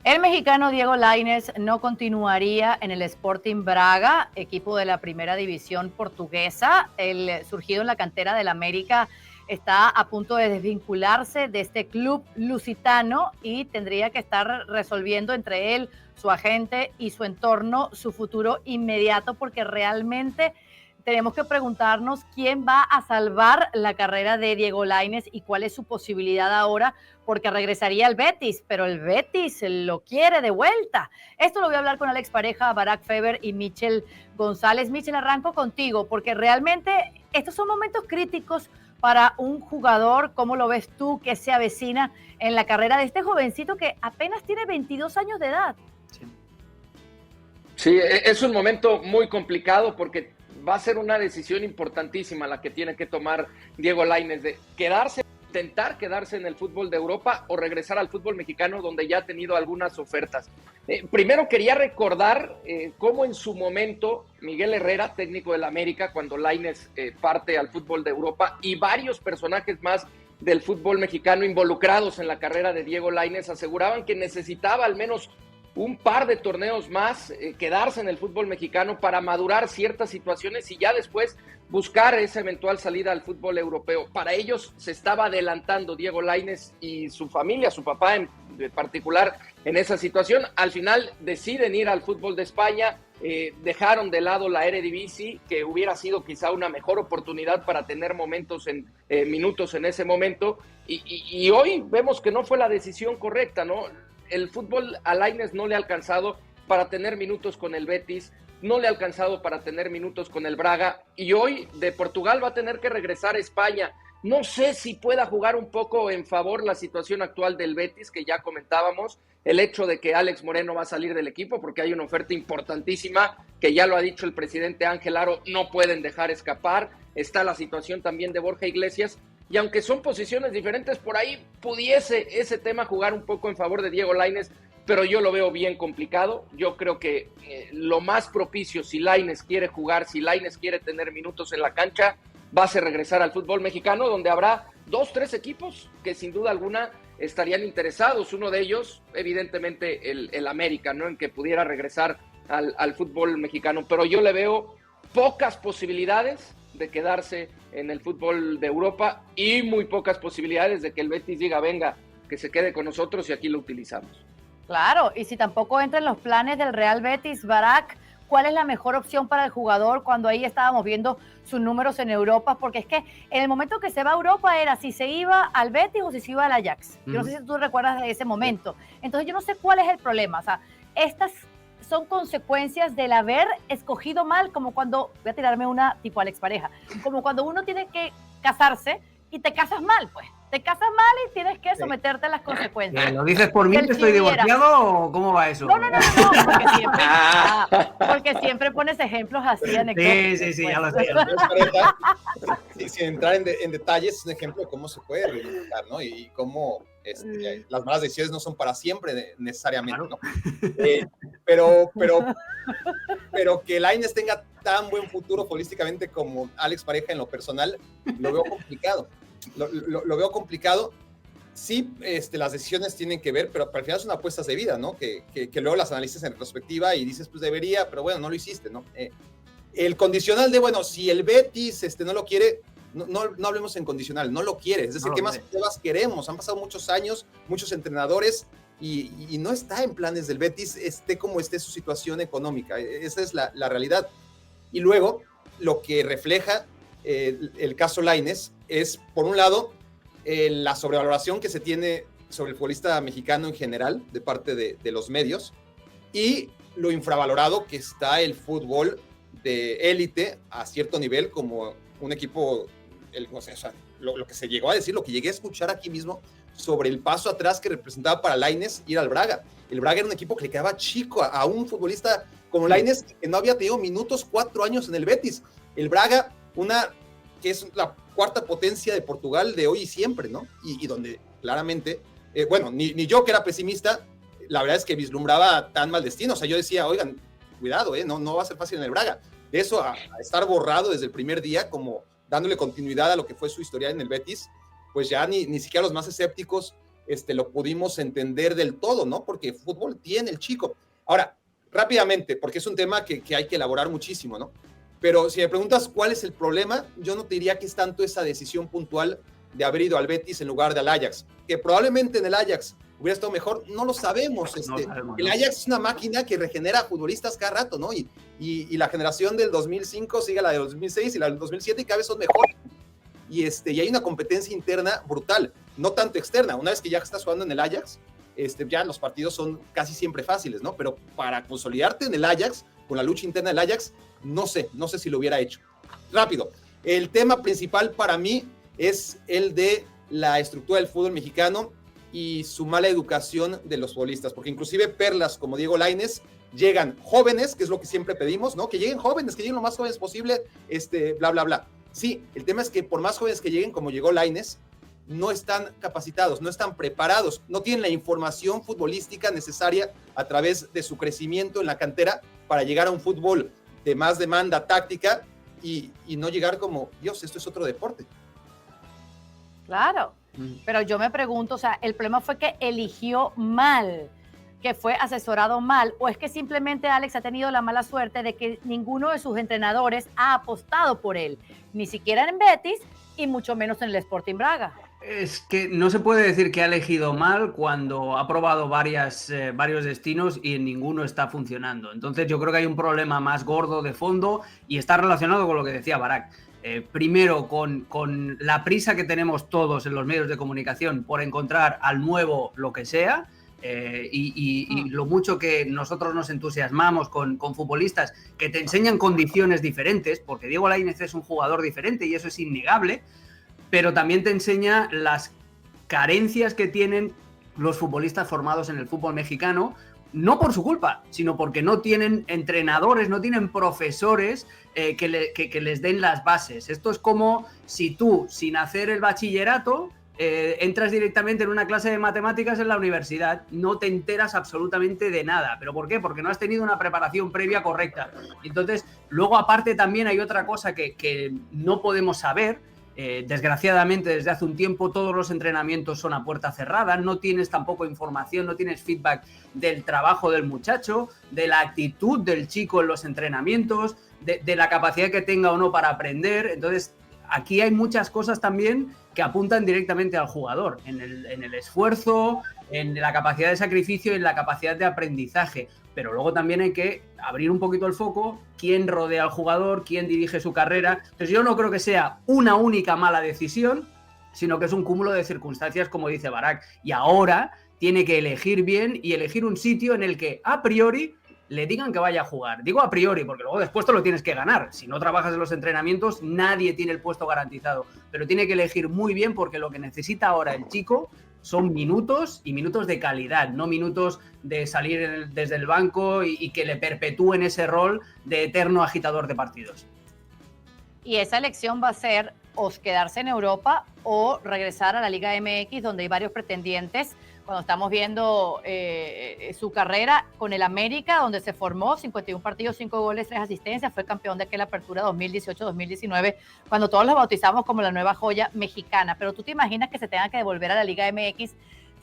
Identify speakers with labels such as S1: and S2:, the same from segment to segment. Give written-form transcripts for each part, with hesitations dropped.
S1: El mexicano Diego Lainez no continuaría en el Sporting Braga, equipo de la primera división portuguesa. El surgido en la cantera del América está a punto de desvincularse de este club lusitano y tendría que estar resolviendo entre él, su agente y su entorno su futuro inmediato, porque realmente tenemos que preguntarnos quién va a salvar la carrera de Diego Lainez y cuál es su posibilidad ahora, porque regresaría al Betis, pero el Betis lo quiere de vuelta. Esto lo voy a hablar con Alex Pareja, Barack Feber y Michel González. Michel, arranco contigo, porque realmente estos son momentos críticos para un jugador. ¿Cómo lo ves tú que se avecina en la carrera de este jovencito que apenas tiene 22 años de edad?
S2: Sí, es un momento muy complicado porque va a ser una decisión importantísima la que tiene que tomar Diego Lainez, de intentar quedarse en el fútbol de Europa o regresar al fútbol mexicano, donde ya ha tenido algunas ofertas. Primero quería recordar cómo en su momento Miguel Herrera, técnico del América, cuando Lainez parte al fútbol de Europa, y varios personajes más del fútbol mexicano involucrados en la carrera de Diego Lainez aseguraban que necesitaba al menos un par de torneos más, quedarse en el fútbol mexicano para madurar ciertas situaciones y ya después buscar esa eventual salida al fútbol europeo. Para ellos se estaba adelantando Diego Lainez y su familia, su papá en particular, en esa situación. Al final deciden ir al fútbol de España, dejaron de lado la Eredivisie, que hubiera sido quizá una mejor oportunidad para tener minutos en ese momento, y hoy vemos que no fue la decisión correcta, ¿no? El fútbol a Lainez no le ha alcanzado para tener minutos con el Betis, no le ha alcanzado para tener minutos con el Braga, y hoy de Portugal va a tener que regresar a España. No sé si pueda jugar un poco en favor la situación actual del Betis, que ya comentábamos, el hecho de que Alex Moreno va a salir del equipo porque hay una oferta importantísima, que ya lo ha dicho el presidente Ángel Aro, no pueden dejar escapar. Está la situación también de Borja Iglesias, y aunque son posiciones diferentes, por ahí pudiese ese tema jugar un poco en favor de Diego Lainez, pero yo lo veo bien complicado. Yo creo que lo más propicio, si Lainez quiere jugar, si Lainez quiere tener minutos en la cancha, va a ser regresar al fútbol mexicano, donde habrá 2-3 equipos que sin duda alguna estarían interesados. Uno de ellos, evidentemente, el América, ¿no? En que pudiera regresar al fútbol mexicano, pero yo le veo pocas posibilidades de quedarse en el fútbol de Europa y muy pocas posibilidades de que el Betis diga, venga, que se quede con nosotros y aquí lo utilizamos.
S1: Claro, y si tampoco entra en los planes del Real Betis, Barack, ¿cuál es la mejor opción para el jugador cuando ahí estábamos viendo sus números en Europa? Porque es que en el momento que se va a Europa era si se iba al Betis o si se iba al Ajax. Yo no sé si tú recuerdas de ese momento. Entonces yo no sé cuál es el problema. O sea, estas son consecuencias del haber escogido mal, como cuando, voy a tirarme una tipo Alex Pareja, como cuando uno tiene que casarse y te casas mal, pues. Te casas mal y tienes que someterte a las consecuencias.
S3: ¿Lo dices por mí, que estoy divorciado o cómo va eso?
S1: No, porque siempre pones ejemplos así anecdóticos.
S3: Sí, ya lo sé.
S4: Sin entrar en detalles, es un ejemplo de cómo se puede reivindicar, ¿no? Y cómo las malas decisiones no son para siempre necesariamente, ¿no? Pero que Lainez tenga tan buen futuro políticamente como Alex Pareja en lo personal, lo veo complicado. Lo veo complicado. Sí, las decisiones tienen que ver, pero al final son apuestas de vida, ¿no? Que luego las analizas en retrospectiva y dices, pues debería, pero bueno, no lo hiciste, ¿no? El condicional de, bueno, si el Betis no lo quiere, no hablemos en condicional, no lo quiere. Es decir, ¿qué más pruebas queremos? Han pasado muchos años, muchos entrenadores y no está en planes del Betis, esté como esté su situación económica. Esa es la realidad. Y luego, lo que refleja el caso Lainez es, por un lado, la sobrevaloración que se tiene sobre el futbolista mexicano en general de parte de los medios y lo infravalorado que está el fútbol de élite a cierto nivel, como un equipo, lo que se llegó a decir, lo que llegué a escuchar aquí mismo sobre el paso atrás que representaba para Lainez ir al Braga. El Braga era un equipo que le quedaba chico a un futbolista como Lainez, que no había tenido minutos 4 años en el Betis. El Braga, que es la cuarta potencia de Portugal de hoy y siempre, ¿no? Y donde claramente, ni yo que era pesimista, la verdad es que vislumbraba tan mal destino. O sea, yo decía, oigan, cuidado, no va a ser fácil en el Braga. De eso a estar borrado desde el primer día, como dándole continuidad a lo que fue su historia en el Betis, pues ya ni siquiera los más escépticos lo pudimos entender del todo, ¿no? Porque fútbol tiene el chico. Ahora, rápidamente, porque es un tema que hay que elaborar muchísimo, ¿no? Pero si me preguntas cuál es el problema, yo no te diría que es tanto esa decisión puntual de haber ido al Betis en lugar del Ajax, que probablemente en el Ajax hubiera estado mejor, no lo sabemos. El Ajax es una máquina que regenera futbolistas cada rato, ¿no? Y la generación del 2005 sigue la del 2006 y la del 2007 y cada vez son mejores. Y hay una competencia interna brutal, no tanto externa. Una vez que ya estás jugando en el Ajax, ya los partidos son casi siempre fáciles, ¿no? Pero para consolidarte en el Ajax, con la lucha interna del Ajax, no sé si lo hubiera hecho. Rápido, el tema principal para mí es el de la estructura del fútbol mexicano y su mala educación de los futbolistas, porque inclusive perlas como Diego Lainez llegan jóvenes, que es lo que siempre pedimos, ¿no? Que lleguen jóvenes, que lleguen lo más jóvenes posible, bla, bla, bla. Sí, el tema es que por más jóvenes que lleguen, como llegó Lainez, no están capacitados, no están preparados, no tienen la información futbolística necesaria a través de su crecimiento en la cantera para llegar a un fútbol de más demanda táctica y no llegar como, Dios, esto es otro deporte.
S1: Claro, pero yo me pregunto, o sea, el problema fue que eligió mal, que fue asesorado mal, o es que simplemente Alex ha tenido la mala suerte de que ninguno de sus entrenadores ha apostado por él, ni siquiera en Betis y mucho menos en el Sporting Braga.
S3: Es que no se puede decir que ha elegido mal cuando ha probado varios destinos y en ninguno está funcionando. Entonces yo creo que hay un problema más gordo de fondo y está relacionado con lo que decía Barak. Primero, con la prisa que tenemos todos en los medios de comunicación por encontrar al nuevo lo que sea, y lo mucho que nosotros nos entusiasmamos con futbolistas que te enseñan condiciones diferentes, porque Diego Lainez es un jugador diferente y eso es innegable, pero también te enseña las carencias que tienen los futbolistas formados en el fútbol mexicano, no por su culpa, sino porque no tienen entrenadores, no tienen profesores que les den las bases. Esto es como si tú, sin hacer el bachillerato, entras directamente en una clase de matemáticas en la universidad, no te enteras absolutamente de nada. ¿Pero por qué? Porque no has tenido una preparación previa correcta. Entonces, luego aparte también hay otra cosa que no podemos saber. Desgraciadamente desde hace un tiempo todos los entrenamientos son a puerta cerrada, no tienes tampoco información, no tienes feedback del trabajo del muchacho, de la actitud del chico en los entrenamientos, de la capacidad que tenga o no para aprender. Entonces aquí hay muchas cosas también que apuntan directamente al jugador, en el esfuerzo, en la capacidad de sacrificio y en la capacidad de aprendizaje. Pero luego también hay que abrir un poquito el foco, quién rodea al jugador, quién dirige su carrera. Entonces yo no creo que sea una única mala decisión, sino que es un cúmulo de circunstancias, como dice Barak. Y ahora tiene que elegir bien y elegir un sitio en el que a priori le digan que vaya a jugar. Digo a priori, porque luego después te lo tienes que ganar. Si no trabajas en los entrenamientos, nadie tiene el puesto garantizado. Pero tiene que elegir muy bien, porque lo que necesita ahora el chico son minutos y minutos de calidad, no minutos de salir desde el banco y que le perpetúen ese rol de eterno agitador de partidos.
S1: Y esa elección va a ser o quedarse en Europa o regresar a la Liga MX, donde hay varios pretendientes. Cuando estamos viendo su carrera con el América, donde se formó 51 partidos, 5 goles, 3 asistencias, fue campeón de aquella apertura 2018-2019, cuando todos lo bautizamos como la nueva joya mexicana. Pero tú te imaginas que se tenga que devolver a la Liga MX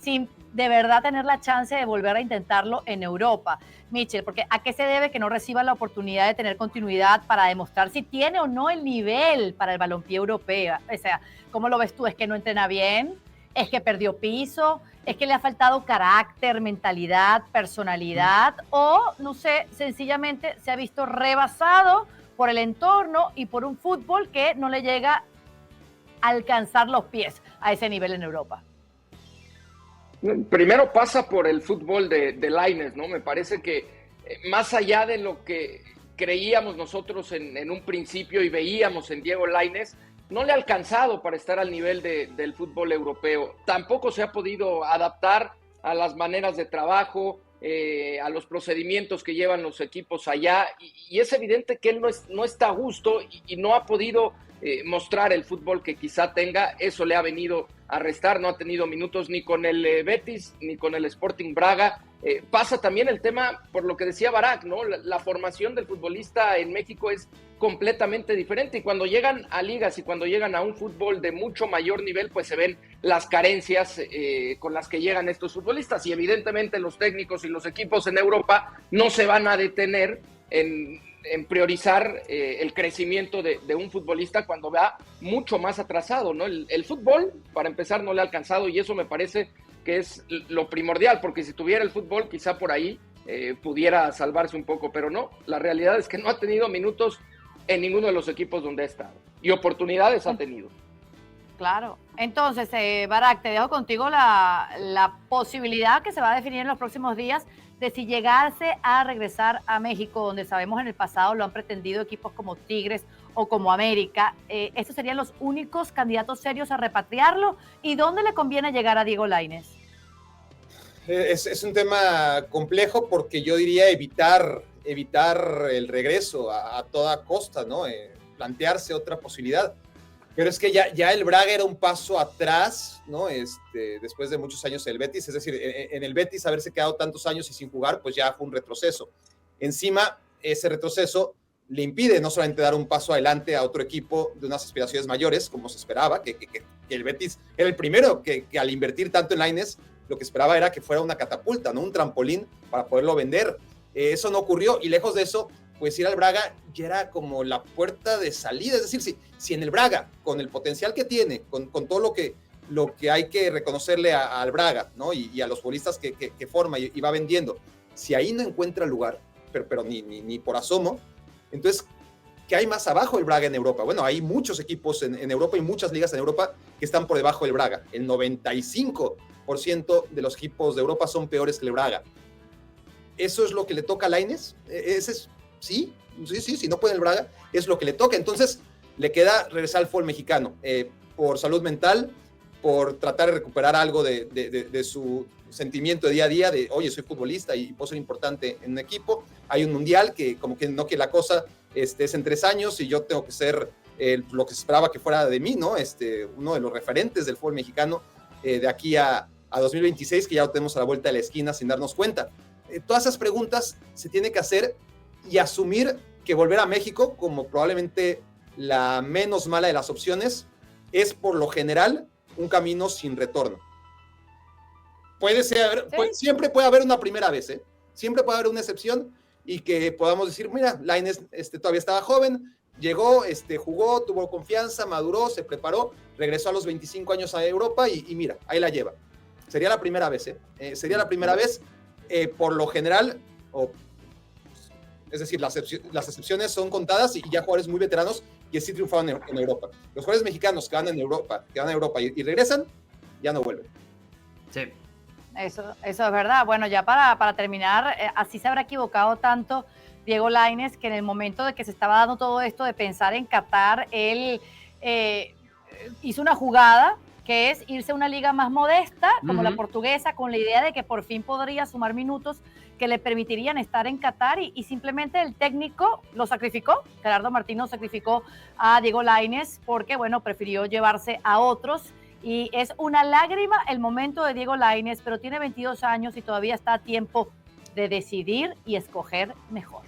S1: sin de verdad tener la chance de volver a intentarlo en Europa, Michel, porque ¿a qué se debe que no reciba la oportunidad de tener continuidad para demostrar si tiene o no el nivel para el balompié europeo? O sea, ¿cómo lo ves tú? ¿Es que no entrena bien? ¿Es que perdió piso? ¿Es que le ha faltado carácter, mentalidad, personalidad? O, no sé, sencillamente se ha visto rebasado por el entorno y por un fútbol que no le llega a alcanzar los pies a ese nivel en Europa.
S2: Primero pasa por el fútbol de Lainez, ¿no? Me parece que más allá de lo que creíamos nosotros en un principio y veíamos en Diego Lainez, no le ha alcanzado para estar al nivel del fútbol europeo. Tampoco se ha podido adaptar a las maneras de trabajo, a los procedimientos que llevan los equipos allá. Y es evidente que él no está a gusto y no ha podido mostrar el fútbol que quizá tenga. Eso le ha venido a restar. No ha tenido minutos ni con el Betis ni con el Sporting Braga. Pasa también el tema, por lo que decía Barak, ¿no? La formación del futbolista en México es completamente diferente y cuando llegan a ligas y cuando llegan a un fútbol de mucho mayor nivel, pues se ven las carencias con las que llegan estos futbolistas. Y evidentemente los técnicos y los equipos en Europa no se van a detener en priorizar el crecimiento de un futbolista cuando va mucho más atrasado, ¿no? El fútbol, para empezar, no le ha alcanzado, y eso me parece que es lo primordial, porque si tuviera el fútbol, quizá por ahí pudiera salvarse un poco, pero no, la realidad es que no ha tenido minutos en ninguno de los equipos donde ha estado, y oportunidades ha tenido.
S1: Claro. Entonces, Barak, te dejo contigo la posibilidad que se va a definir en los próximos días de si llegase a regresar a México, donde sabemos en el pasado lo han pretendido equipos como Tigres o como América. ¿Estos serían los únicos candidatos serios a repatriarlo? ¿Y dónde le conviene llegar a Diego Lainez?
S4: Es un tema complejo porque yo diría evitar el regreso a toda costa, ¿no? Plantearse otra posibilidad. Pero es que ya el Braga era un paso atrás, ¿no? Después de muchos años el Betis, es decir, en el Betis haberse quedado tantos años y sin jugar, pues ya fue un retroceso. Encima, ese retroceso le impide no solamente dar un paso adelante a otro equipo de unas aspiraciones mayores, como se esperaba, que el Betis era el primero que al invertir tanto en Lainez, lo que esperaba era que fuera una catapulta, ¿no? Un trampolín para poderlo vender. Eso no ocurrió, y lejos de eso, pues ir al Braga ya era como la puerta de salida. Es decir, si en el Braga, con el potencial que tiene, con todo lo que hay que reconocerle al Braga, ¿no? Y a los futbolistas que forma y va vendiendo, si ahí no encuentra lugar, pero ni por asomo, entonces, ¿qué hay más abajo el Braga en Europa? Bueno, hay muchos equipos en Europa y muchas ligas en Europa que están por debajo del Braga. El 95% de los equipos de Europa son peores que el Braga. ¿Eso es lo que le toca a Lainez? Sí, si no puede el Braga, es lo que le toca. Entonces, le queda regresar al fútbol mexicano, por salud mental, por tratar de recuperar algo de su sentimiento de día a día, de, oye, soy futbolista y puedo ser importante en un equipo. Hay un mundial que como que no, que la cosa es en 3 años y yo tengo que ser lo que se esperaba que fuera de mí, ¿no? Uno de los referentes del fútbol mexicano de aquí a 2026, que ya lo tenemos a la vuelta de la esquina sin darnos cuenta. Todas esas preguntas se tiene que hacer y asumir que volver a México, como probablemente la menos mala de las opciones, es por lo general un camino sin retorno. Puede ser, ¿sí? Siempre puede haber una primera vez, siempre puede haber una excepción y que podamos decir, mira, Lainez todavía estaba joven, llegó, jugó, tuvo confianza, maduró, se preparó, regresó a los 25 años a Europa y mira, ahí la lleva. Sería la primera vez, sería la primera vez, por lo general, es decir, las excepciones son contadas y ya jugadores muy veteranos que sí triunfaron en Europa. Los jugadores mexicanos que van a Europa y regresan, ya no vuelven.
S1: Sí. Eso es verdad. Bueno, ya para terminar, así se habrá equivocado tanto Diego Lainez que en el momento de que se estaba dando todo esto de pensar en Qatar, él hizo una jugada que es irse a una liga más modesta, como la portuguesa, con la idea de que por fin podría sumar minutos que le permitirían estar en Qatar y simplemente el técnico lo sacrificó. Gerardo Martino sacrificó a Diego Lainez porque, bueno, prefirió llevarse a otros. Y es una lágrima el momento de Diego Lainez, pero tiene 22 años y todavía está a tiempo de decidir y escoger mejor.